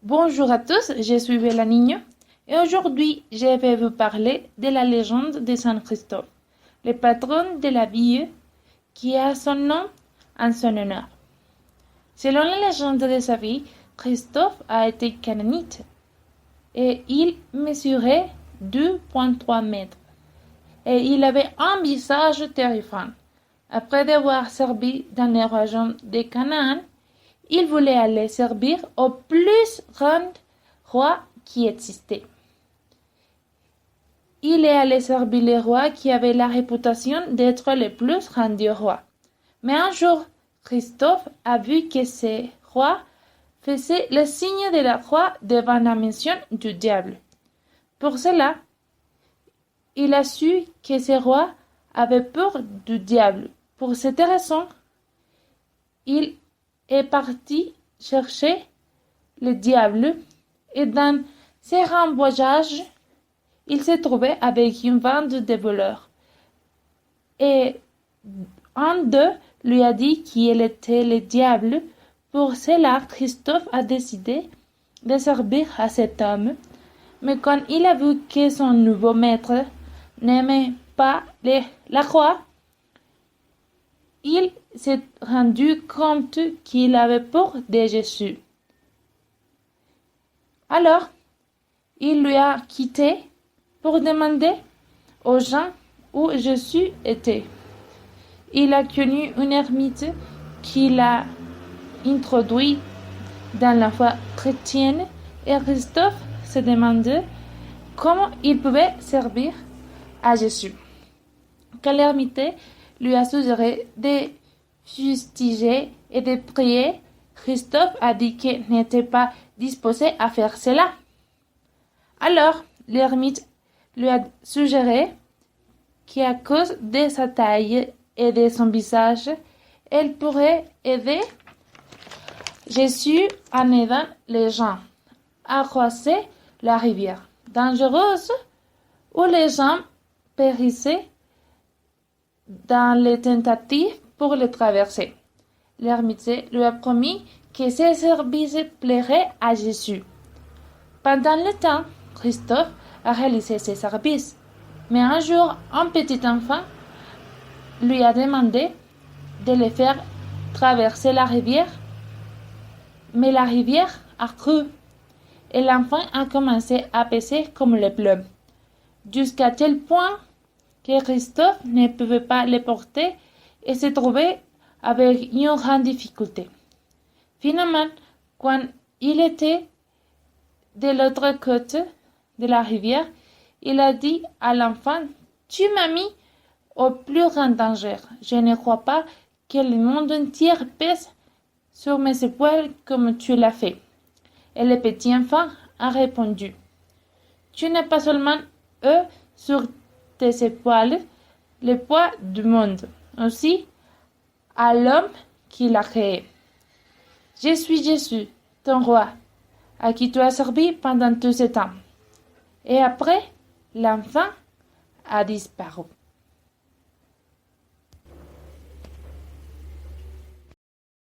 Bonjour à tous, je suis Bella Niño et aujourd'hui je vais vous parler de la légende de Saint Christophe, le patron de la ville qui a son nom en son honneur. Selon la légende de sa vie, Christophe a été canaanite et il mesurait 2,3 mètres et il avait un visage terrifiant. Après avoir servi dans les régions de Canaan, il voulait aller servir au plus grand roi qui existait. Il est allé servir le roi qui avait la réputation d'être le plus grand des rois. Mais un jour, Christophe a vu que ce roi faisait le signe de la croix devant la mention du diable. Pour cela, il a su que ce roi avait peur du diable. Pour cette raison, il est parti chercher le diable et dans ses grands voyages, il s'est trouvé avec une bande de voleurs. Et un d'eux lui a dit qu'il était le diable. Pour cela, Christophe a décidé de servir à cet homme. Mais quand il a vu que son nouveau maître n'aimait pas la croix, il s'est rendu compte qu'il avait peur de Jésus. Alors, il lui a quitté pour demander aux gens où Jésus était. Il a connu une ermite qui l'a introduit dans la foi chrétienne et Christophe se demandait comment il pouvait servir à Jésus. Quand l'ermite lui a suggéré de fustiger et de prier, Christophe a dit qu'il n'était pas disposé à faire cela. Alors, l'ermite lui a suggéré qu'à cause de sa taille et de son visage, elle pourrait aider Jésus en aidant les gens à croiser la rivière dangereuse où les gens périssaient dans les tentatives pour le traverser. L'ermite lui a promis que ses services plairaient à Jésus. Pendant le temps, Christophe a réalisé ses services. Mais un jour, un petit enfant lui a demandé de le faire traverser la rivière. Mais la rivière a cru et l'enfant a commencé à baisser comme le plume, jusqu'à tel point que Christophe ne pouvait pas le porter et se trouvait avec une grande difficulté. Finalement, quand il était de l'autre côté de la rivière, il a dit à l'enfant: « Tu m'as mis au plus grand danger. Je ne crois pas que le monde entier pèse sur mes épaules comme tu l'as fait. » Et le petit enfant a répondu: « Tu n'es pas seulement sur tes épaules le poids du monde, aussi à l'homme qui l'a créé. Je suis Jésus, ton roi, à qui tu as servi pendant tout ce temps. » Et après, l'enfant a disparu.